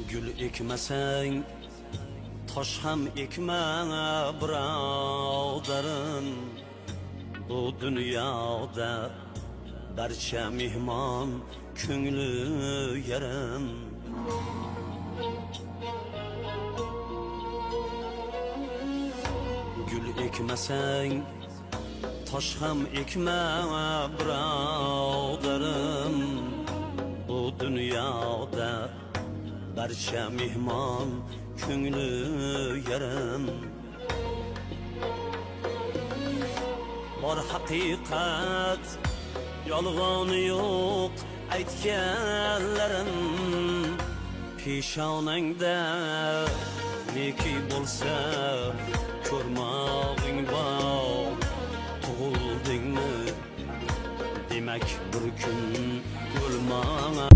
Gül ekmesang tosh ham ekma birodarim. Bu dunyoda barcha mehmon ko'ngli yarim. Gül ekmesang tosh ham ekma birodarim. Bu dunyoda barcha mehmon ko'ngli yarim. Bor haqiqat yolg'oni yo'q aytganlarim. Peshonangda neki bo'lsa ko'rmog'ing bor. Tug'ildingmi demak bir kun o'lma.